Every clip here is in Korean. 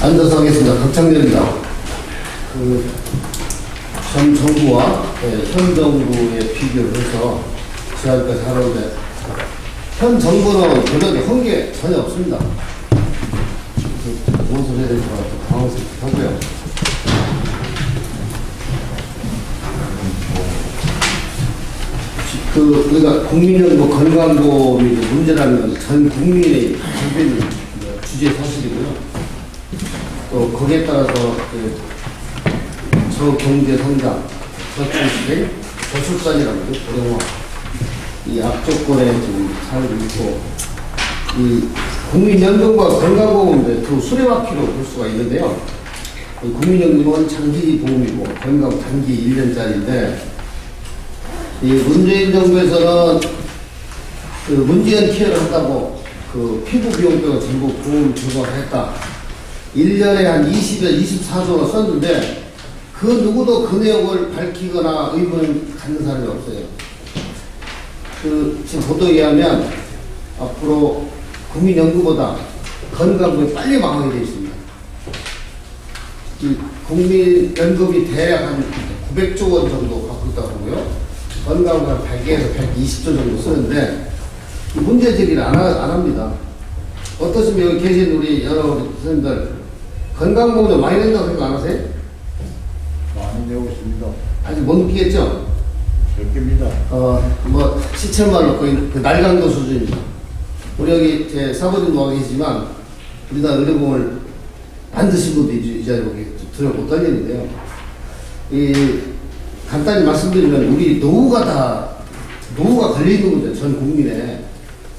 앉아서 하겠습니다. 박창렬입니다. 전 정부와 현 정부의 비교를 해서 지금까지 하는데, 현 정부는 노력이 한 게 전혀 없습니다. 무슨 소리 해야 될지 당황스럽고요. 우리가 국민연금 건강보험이 문제라는 건 전 국민의 대표적인 주제 사실이고요. 또 거기에 따라서 저경제 성장, 저출생, 저출산이라는 게 고령화, 이 악조건에 좀 살고 있고, 이 국민연금과 건강보험은 두 수레바퀴로 볼 수가 있는데요. 국민연금은 장기 보험이고 건강 단기 1년짜리인데, 이 문재인 정부에서는 문재인 케어를 한다고 피부 비용병을 전부 보험 조정을 했다. 1년에 한 20여, 24조를 썼는데, 그 누구도 그 내용을 밝히거나 의문을 갖는 사람이 없어요. 지금 보도에 의하면 앞으로 국민연금보다 건강보험이 빨리 망하게 되어 있습니다. 이 국민연금이 대략 한 900조 원 정도 갖고 있다고 하고요. 건강보험 100에서 120조 정도 쓰는데, 문제 제기를 안 합니다. 어떻습니까? 여기 계신 우리 여러 선생님들, 건강보험 좀 많이 낸다고 생각 안 하세요? 많이 내고 있습니다. 아직 못 느끼겠죠? 몇 개입니다. 시체말로 거의 날강도 수준입니다. 우리 여기 제 사모님도 와 계시지만, 우리나라 의료보험을 만드신 분도 이 자리에 들어 못 달리는데요. 간단히 말씀드리면, 우리 노후가 걸리는 문제, 전 국민의,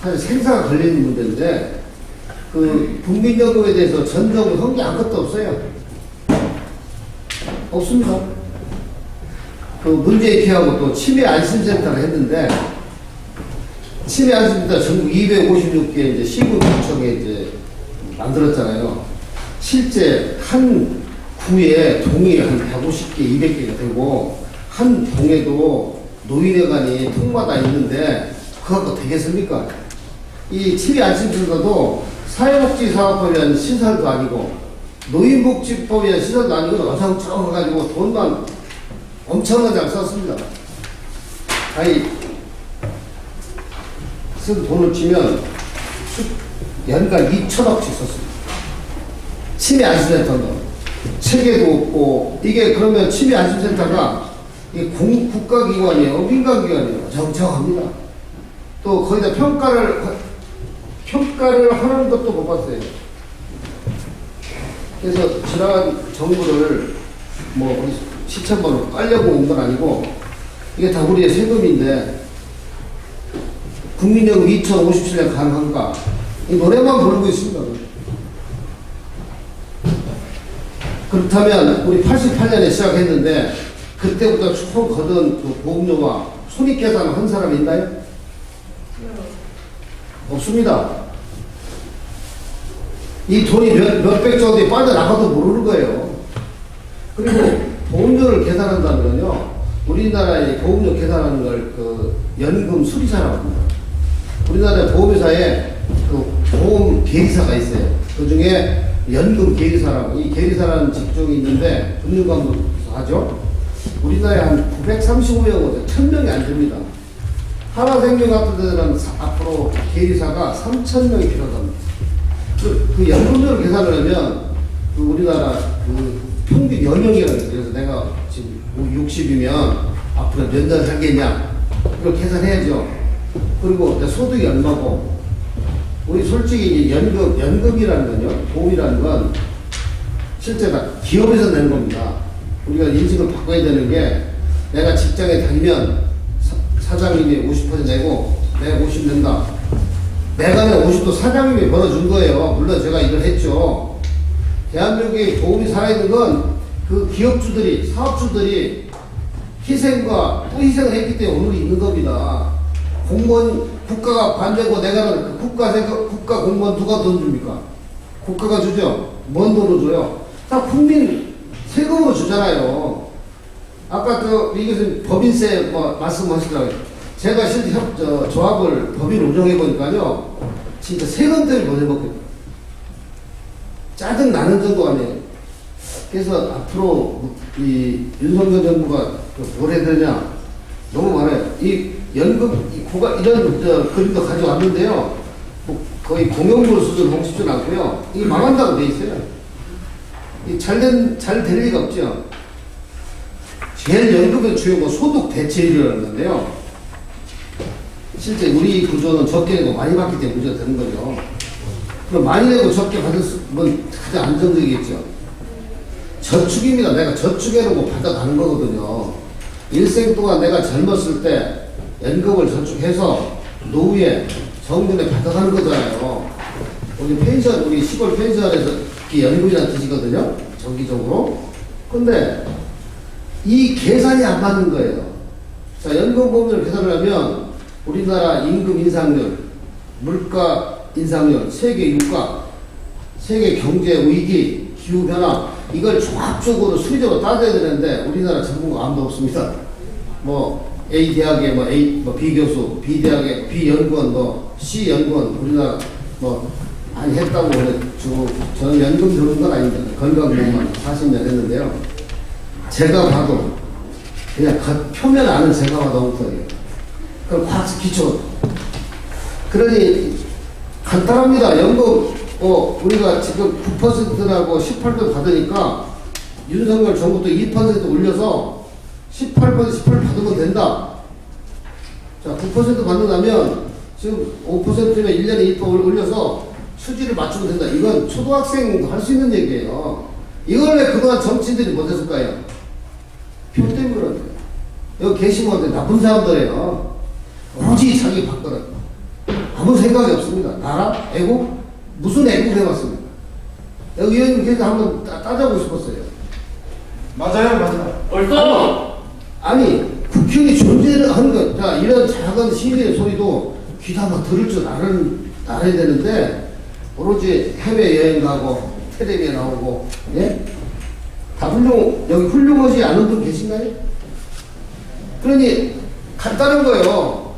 사실 생사가 걸리는 문제인데, 국민연금에 대해서 전 정부 한 게 아무것도 없어요. 없습니다. 문재인 케어하고 또 치매 안심센터를 했는데, 치매 안심센터 전국 256개 이제 시군구청에 이제 만들었잖아요. 실제 한 구에 동이 한 150개, 200개가 되고, 한 동에도 노인회관이 통마다 있는데, 그거 갖고 되겠습니까? 이 치매 안심센터도 사회복지사업법이라는 시설도 아니고, 노인복지법이라는 시설도 아니고, 어성청 해가지고 돈만 엄청나게 썼습니다. 쓴 돈을 치면 연간 2천억씩 썼습니다. 치매 안심센터는 체계도 없고, 이게 그러면 치매 안심센터가 이게 국가기관이에요, 민간기관이에요. 정정합니다. 또 거기다 평가를 하는 것도 못 봤어요. 그래서 지난 정부를 우리 시천번으로 깔려고 온 건 아니고, 이게 다 우리의 세금인데, 국민연금 2057년 가능한가? 이 노래만 부르고 있습니다. 그렇다면 우리 88년에 시작했는데, 그때부터 총 거둔 보험료와 손익계산을 한 사람이 있나요? 없습니다. 이 돈이 몇백 조 원이 빠져나가도 모르는 거예요. 그리고 보험료를 계산한다면요, 우리나라의 보험료 계산하는 걸 연금 수리사라고 합니다. 우리나라 보험회사에 보험 계리사가 있어요. 그 중에 연금 계리사라고, 이 계리사라는 직종이 있는데, 금융감독에서 하죠. 우리나라에 한 935명, 1000명이 안 됩니다. 하나생명 같은 데는 앞으로 계리사가 3000명이 필요합니다. 그 연금료를 계산을 하면, 우리나라 평균 연령이라고 있어요. 그래서 내가 지금 60이면 앞으로 몇 년 살겠냐, 이걸 계산해야죠. 그리고 내 소득이 얼마고, 우리 솔직히 이제 연금이라는 건요, 보험이라는 건 실제 다 기업에서 내는 겁니다. 우리가 인식을 바꿔야 되는 게, 내가 직장에 다니면 사장님이 50% 내고 내가 50 낸다. 내가 낸 50도 사장님이 벌어준 거예요. 물론 제가 이걸 했죠. 대한민국의 보험이 살아있는 건 그 기업주들이, 사업주들이 희생과 또 희생을 했기 때문에 오늘이 있는 겁니다. 공무원, 국가가 반대고 내가 국가 공무원 누가 돈 줍니까? 국가가 주죠. 뭔 돈으로 줘요? 다 국민 세금으로 주잖아요. 아까 이 교수님 법인세 말씀하시더라고요. 제가 실제 조합을 법인 운영해 보니까요, 진짜 세금 때문에 못 해먹겠다. 짜증 나는 정도 아니에요. 그래서 앞으로 이 윤석열 정부가 뭘 해야 되냐 너무 많아요. 이 연금 이런 그림도 가져왔는데요. 뭐 거의 공용물 수준 훔치진 않고요. 이게 망한다고 돼 있어요. 잘 될 리가 없죠. 제일 연금의 주요가 소득 대체율이라는 건데요. 실제 우리 구조는 적게 내고 많이 받기 때문에 문제가 되는 거죠. 그럼 많이 내고 적게 받으면 가장 안정적이겠죠. 저축입니다. 내가 저축해놓고 받아가는 거거든요. 일생 동안 내가 젊었을 때 연금을 저축해서 노후에 정년에 받아가는 거잖아요. 우리 펜션, 우리 시골 펜션에서 이게 연금이라는 뜻이거든요. 정기적으로. 근데 이 계산이 안 맞는 거예요. 자, 연금 보험료를 계산을 하면 우리나라 임금 인상률, 물가 인상률, 세계 유가, 세계 경제 위기, 기후변화, 이걸 종합적으로 수리적으로 따져야 되는데 우리나라 전문가 아무도 없습니다. 뭐 A 대학의 B 교수, B 대학의 B 연구원, C 연구원, 우리나라 많이 했다고 그래가지고 저는 연금 들은 건 아닙니다. 건강보험만 40년 했는데요. 제가 봐도 그냥 표면 아는 제가 봐도 엉터리예요. 그럼 과학적 기초. 그러니 간단합니다. 연금 우리가 지금 9%라고 18% 받으니까 윤석열 정부도 2% 올려서 18% 받으면 된다. 자, 9% 받는다면 지금 5%면 1년에 2% 올려서 수지를 맞추면 된다. 이건 초등학생 할 수 있는 얘기예요. 이걸 왜 그동안 정치인들이 못했을까요? 표 때문에 그런데. 여기 계시면 나쁜 사람들이에요. 오직 자기 밥그릇. 아무 생각이 없습니다. 나라? 애국? 무슨 애국 해봤습니까? 여기 의원님 계속 한번 따져보고 싶었어요. 맞아요. 옳다. 아니, 국회의원이 존재를 하는 것, 자, 이런 작은 시민의 소리도 귀다 막 들을 줄 알아야 되는데, 오로지 해외여행 가고, 텔레비에 나오고, 예? 다 여기 훌륭하지 않은 분 계신가요? 그러니, 간단한 거예요.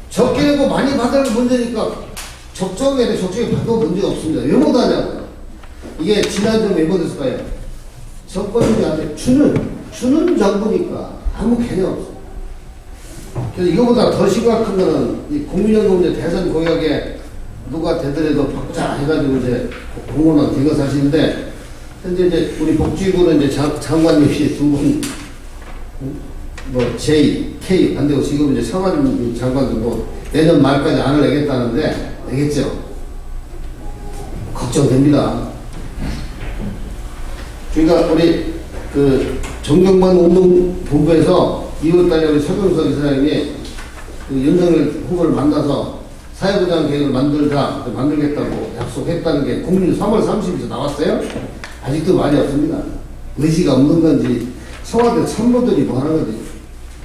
적게 내고 많이 받을 문제니까, 적정에 받아도 문제가 없습니다. 왜 못하냐고요? 이게 지난주 왜 못했을까요? 정권이 아니라 주는 정부니까 아무 개념 없어요. 그래서 이거보다 더 심각한 거는 이 국민연금 이제 대선 공약에 누가 되더라도 바꾸자 해가지고 이제 공언은 대거 사실인데 현재 이제 우리 복지부는 이제 장관님이 두 분 J, K 안 되고 지금 이제 차관 장관도 내년 말까지 안을 내겠다는데 내겠죠. 걱정됩니다. 그러니까 우리 정경만 운동본부에서 2월달에 우리 서경석 이사장님이 윤석열 후보를 만나서 사회보장 계획을 만들겠다고 약속했다는 게 국민 3월 30일에 나왔어요. 아직도 말이 없습니다. 의지가 없는 건지 청와대 참모들이 뭐 하는 건지.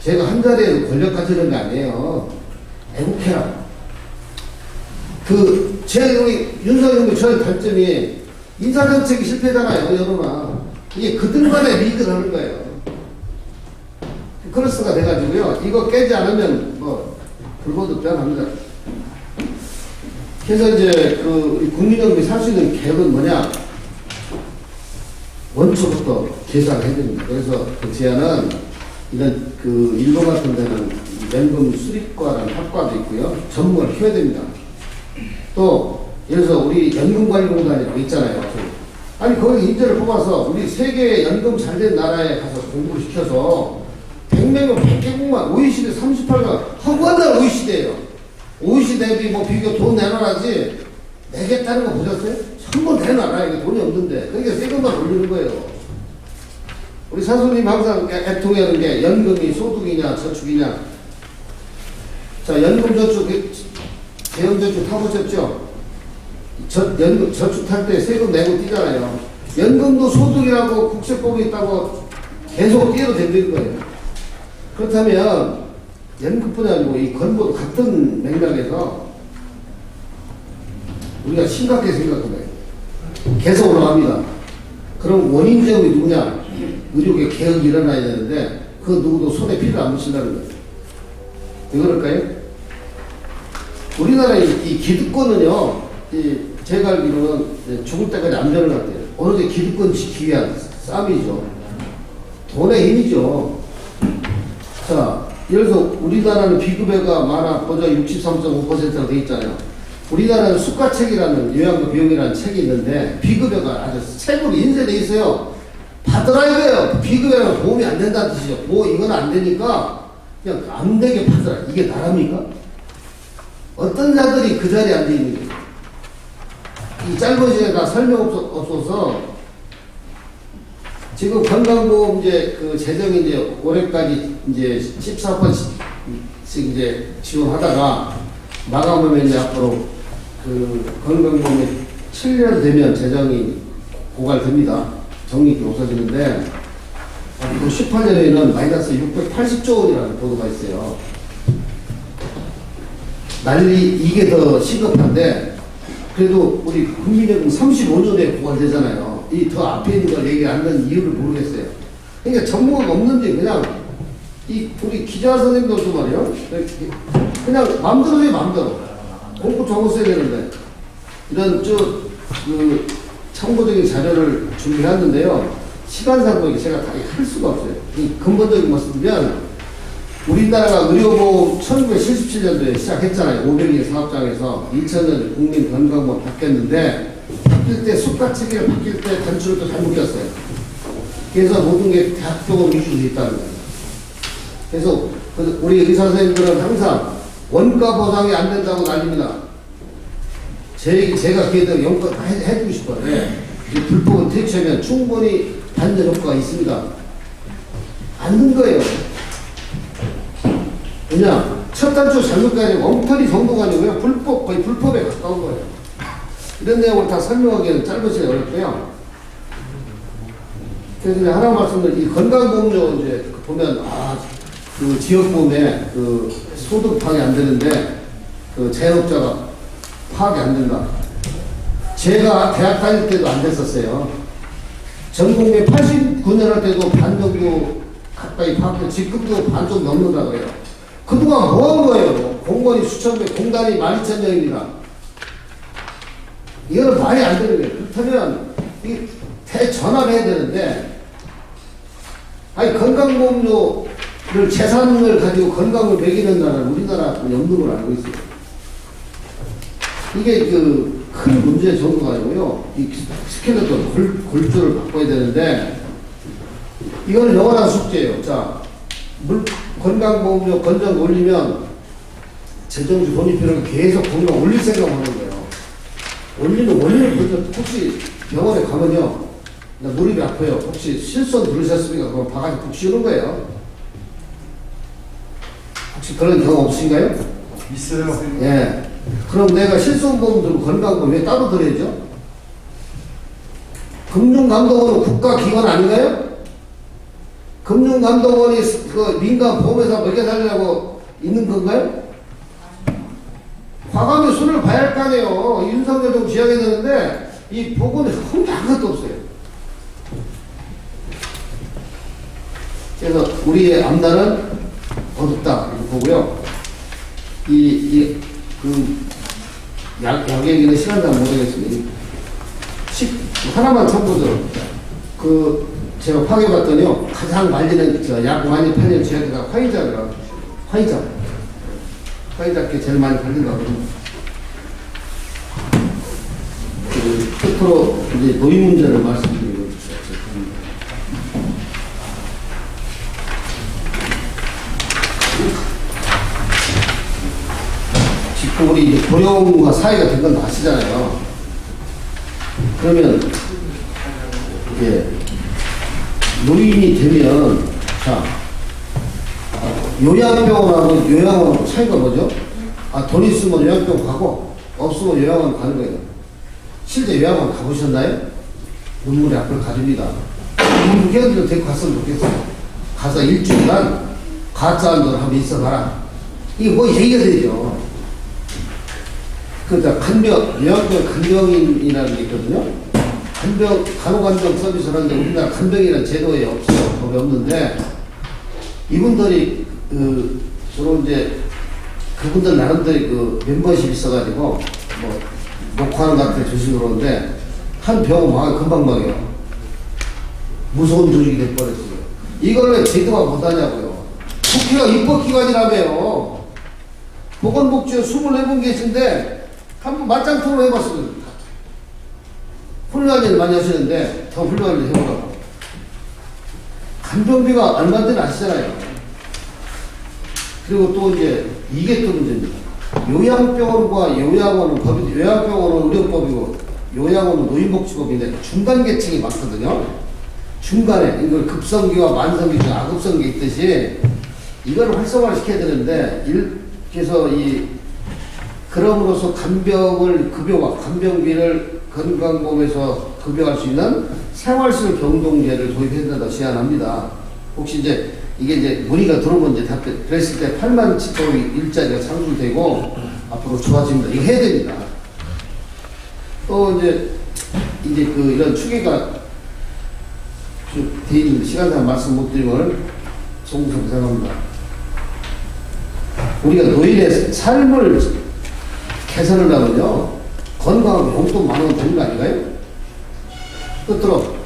제가 한 자리에서 권력 가지는 게 아니에요. 애국해라. 우리 윤석열 후보 저의 단점이 인사정책이 실패잖아요, 여론아. 이게 그들만의 리드를 하는 거예요. 크로스가 돼가지고요. 이거 깨지 않으면 불보듯 변합니다. 그래서 이제 우리 국민연금이 살 수 있는 계획은 뭐냐? 원초부터 계산을 해야 됩니다. 그래서 그 제안은 이런 일본 같은 데는 연금 수립과라는 학과도 있고요. 전문가를 키워야 됩니다. 또 예를 들어서 우리 연금관리공단이라고 있잖아요. 아니 거기 인재를 뽑아서 우리 세계 연금 잘 된 나라에 가서 공부를 시켜서 100명은 100개국만 OECD 38가 허구한 나라 OECD예요. OECD 대비 비교 돈 내놔라지 내겠다는 거 보셨어요? 전부 내놔라. 이게 돈이 없는데 그러니까 세금만 올리는 거예요. 우리 사수님 항상 애통하는 게 연금이 소득이냐 저축이냐. 자, 연금 저축 대형 저축 타보셨죠? 연금 저축 탈 때 세금 내고 뛰잖아요. 연금도 소득이라고 국세법이 있다고 계속 뛰어도 된다는 거예요. 그렇다면 연금뿐이 아니고 이 건보도 같은 맥락에서 우리가 심각하게 생각해봐요. 계속 올라갑니다. 그럼 원인 제공이 누구냐? 의료계 개혁이 일어나야 되는데 그 누구도 손에 피를 안 묻힌다는 거예요. 왜 그럴까요? 우리나라의 이 기득권은요, 제가 알기로는 이제 죽을 때까지 안전을 갖대요. 오로지 기득권 지키기 위한 싸움이죠. 돈의 힘이죠. 자, 예를 들어서 우리나라는 비급여가 많아 보자 63.5%로 돼 있잖아요. 우리나라는 숙가책이라는 요양도 비용이라는 책이 있는데 비급여가 아주 책으로 인쇄돼 있어요. 받으라 이거예요. 비급여는 보험이 안 된다는 뜻이죠. 이건 안 되니까 그냥 안 되게 받으라. 이게 나랍니까? 어떤 자들이 그 자리에 앉아 있는 거예요. 이 짧은 시간에 다 설명 없어서 지금 건강보험 이제 그 재정이 이제 올해까지 이제 14%씩 이제 지원하다가 마감하면 이제 앞으로 그 건강보험이 7년 되면 재정이 고갈됩니다. 적립이 없어지는데 앞으로 18년에는 마이너스 680조 원이라는 보도가 있어요. 난리 이게 더 시급한데 그래도 우리 국민연금 35년에 고갈되잖아요. 이 더 앞에 있는 걸 얘기 안 하는 이유를 모르겠어요. 그러니까 전문가가 없는지 그냥 이 우리 기자 선생님들도 말이에요. 그냥 마음대로 해요, 마음대로. 공부 적었어야 되는데 이런 그 참고적인 자료를 준비했는데요. 시간상 이게 제가 다 할 수가 없어요. 이 근본적인 말씀드리면 우리나라가 의료보험 1977년도에 시작했잖아요. 500개 사업장에서 2000년 국민건강보험 바뀌었는데 바뀔 때 숙가체계를 바뀔 때 단추를 또 잘못 꼈어요. 그래서 모든 게 대학적으로 위주로 돼 있다는 거예요. 그래서 우리 의사 선생님들은 항상 원가 보상이 안 된다고 난립니다. 제가 그에 대해 연구 다 해주고 싶어요. 네. 불법을 퇴치하면 충분히 반전 효과가 있습니다. 안 된 거예요. 그냥 첫 단추 잘못 가지고 엉터리 정도가 아니고요. 거의 불법에 가까운 거예요. 이런 내용을 다 설명하기에는 짧은 시간이 어렵고요. 그래서 하나 말씀드린 이 건강보험료 이제 보면 그 지역보험에 그 소득 파악이 안 되는데 그 자영업자가 파악이 안 된다. 제가 대학 다닐 때도 안 됐었어요. 전국에 89년 할 때도 반 정도 가까이 파악돼 지금도 반 좀 넘는다 그래요. 그동안 뭐 한 거예요? 공무원이 수천 명, 공단이 12,000명입니다. 이거는 말이 안 되는 거예요. 그렇다면 이 대전환해야 되는데 아니 건강보험료를 재산을 가지고 건강을 매기는 나라는 우리나라 없는 걸 알고 있어요. 이게 그 큰 문제의 정도가 아니고요. 이 스켈레톤 골조를 바꿔야 되는데 이거는 영원한 숙제예요. 자, 건강보험료 건전 올리면 재정주 돈이 필요하면 계속 건강 올릴 생각하는 거예요. 올리는 원리는 혹시 병원에 가면요. 무릎이 아파요. 혹시 실손 들으셨습니까? 그럼 바가지 푹 씌우는 거예요. 혹시 그런 경험 없으신가요? 있어요. 예. 그럼 내가 실손보험 들고 건강보험 왜 따로 들어야죠? 금융감독원은 국가기관 아닌가요? 금융감독원이 그 민간 보험회사 먹여 살려고 있는 건가요? 과감히 손을 봐야 할 거 아니에요. 윤석열 좀 지어야 되는데 이 보고는 혼자 아무것도 없어요. 그래서 우리의 앞날은 어둡다 이렇게 보고요. 약 얘기는 시간당 못하겠습니다. 하나만 첨부죠. 제가 파악해봤더니요, 가장 말리는, 약 많이 팔리는 제약회가 화이자가, 화이자 게 제일 많이 팔린다고 합니다. 끝으로 이제 노인 문제를 말씀드리고 싶습니다. 지금 우리 이제 고령과 사회가 된 건 아시잖아요. 그러면, 이게, 노인이 되면, 자, 요양병원하고 요양원하고 차이가 뭐죠? 돈 있으면 요양병원 가고, 없으면 요양원 가는 거예요. 실제 요양원 가보셨나요? 눈물의 앞을 가립니다. 우리 회원들 데리고 갔으면 좋겠어요. 가서 일주일간 가짜 한돈 한번 있어봐라. 이게 뭐 얘기가 되죠. 요양병 간병인이라는 게 있거든요. 간호간병 서비스를 하는데 우리나라 간병이라는 제도에 없어요. 법이 없는데, 이분들이, 주로 이제, 그분들 나름대로 멤버십이 있어가지고, 녹화하는 것 같아 조심히 그러는데 한 병원 망해 금방 망해요. 무서운 조직이 될 뻔했어요. 이걸 왜 제도가 못하냐고요. 국회가 입법기관이라며요. 보건복지원 24분 계신데 한번 맞짱 토론 해봤어요. 훌륭한 일 많이 하시는데 더 훌륭한 일 해보라고. 간병비가 얼마인지 아시잖아요. 그리고 또 이제 이게 또 문제입니다. 요양병원과 요양원은 요양병원은 의료법이고 요양원은 노인복지법인데 중간 계층이 많거든요. 중간에 이걸 급성기와 만성기 중 아급성기 있듯이 이걸 활성화를 시켜야 되는데 그래서 그럼으로써 간병을 급여와 간병비를 건강보험에서 급여할 수 있는 생활실 경동제를 도입해야 된다고 제안합니다. 혹시 이제 이게 이제 문의가 들어오면 이제 답변 그랬을 때 8만 7천 일자리가 창출되고 앞으로 좋아집니다. 이거 해야 됩니다. 또 이제 그 이런 추계가 돼 있는데 시간상 말씀 못 드리면 송구스럽게 생각합니다. 우리가 노인의 삶을 개선을 하면요 건강하고 용돈 많으면 되는 거 아닌가요? 끝으로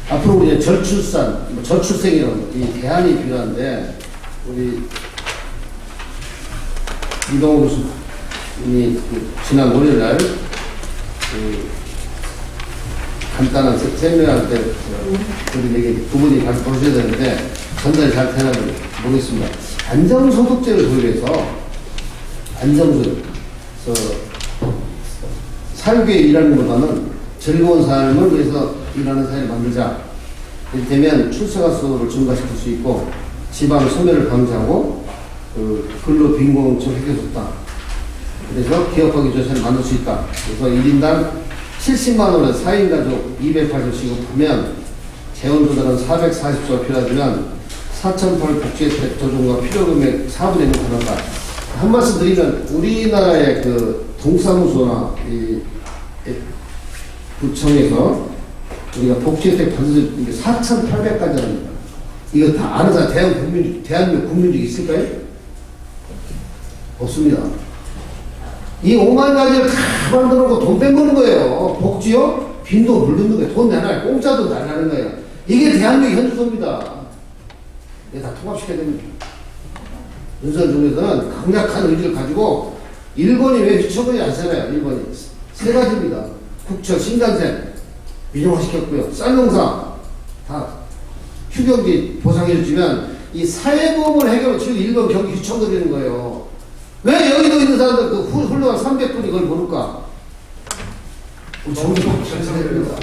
앞으로 이제 저출산, 저출생이라는 이 대안이 필요한데 우리 이동훈 교수님이 지난 월요일날 간단한 세미나할 때 우리에게 두 분이 같이 보셔야 되는데 전달이 잘 되나 모르겠습니다. 안정소득제를 도입해서 안정소득, 살기 위해 일하는 것보다는 즐거운 삶을 위해서 일하는 사회를 만들자. 이렇게 되면 출생아 수를 증가시킬 수 있고 지방 소멸을 방지하고 근로 빈곤층을 해결했다. 그래서 기업하기 조세를 만들 수 있다. 그래서 1인당 70만 원을 4인 가족 280씩 지급하면 재원조달은 440조가 필요하지만 4,800 복지혜택 조정과 필요금액 4분의 1을 가능하다. 한 말씀 드리면 우리나라의 그 동사무소나 구청에서 우리가 복지혜택 받은 게 4,800가지 합니다. 이거 다 아는 사람 대한민국 국민들이 있을까요? 없습니다. 이 5만 가지를 다 만들어 놓고 돈 뺏는 거예요. 복지요? 빈도 물르는 거예요. 돈 내놔요. 공짜도 달라는 거예요. 이게 대한민국 현주소입니다. 이게 다 통합시켜야 됩니다. 윤석열 정부에서는 강력한 의지를 가지고 일본이 왜 미쳐버리지 않잖아요. 일본이. 세 가지입니다. 국처, 신간생 민영화시켰고요. 쌀농사 다 휴경비 보상해주면 이 사회보험을 해결하고 지금 일본 경기 휘청거리는 거예요. 왜 여기도 있는 사람들 그 훌륭한 300분이 그걸 모를까? 우리 정권이 바뀌어야 됩니다.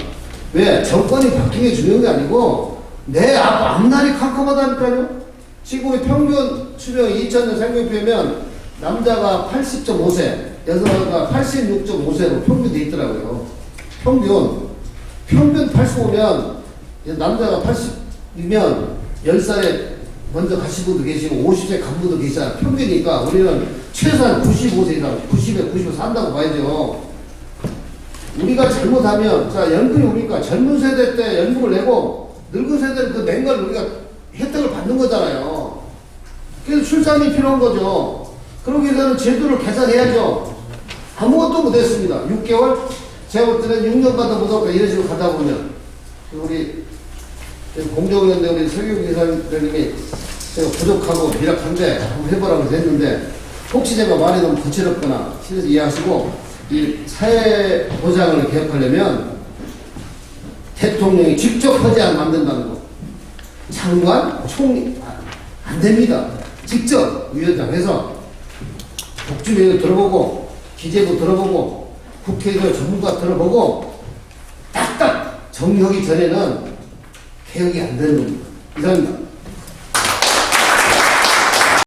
왜? 정권이 바뀌는 게 중요한 게 아니고 내 앞날이 캄캄하다니까요. 지금의 평균 수명이 2000년 생명표면 남자가 80.5세, 여자가 86.5세로 평균돼 있더라고요. 평균 85면 남자가 80이면 10살에 먼저 가신 분도 계시고 50세 간 분도 계시잖아요. 평균이니까 우리는 최소한 95세 이상, 90에 90에 산다고 봐야죠. 우리가 잘못하면, 자, 연금이 오니까 젊은 세대 때 연금을 내고 늙은 세대는 그 맹가를 우리가 혜택을 받는 거잖아요. 그래서 출산이 필요한 거죠. 그러기 위해서는 제도를 개선해야죠. 아무것도 못했습니다. 6개월? 제가 볼 때는 6년 가다 못하고 이런 식으로 가다 보면 우리 공정위원회 우리 설교국 이사님이 제가 부족하고 미약한데 한번 해보라고 했는데 혹시 제가 말이 너무 거칠었거나 실에서 이해하시고 이 사회 보장을 개혁하려면 대통령이 직접 허지안 만든다는 거. 장관, 총리 안 됩니다. 직접 위원장 해서 복지위원회 들어보고 기재부 들어보고 국회의원 전문가 들어보고 딱딱 정리하기 전에는 개혁이 안 되는 겁니다. 이상입니다.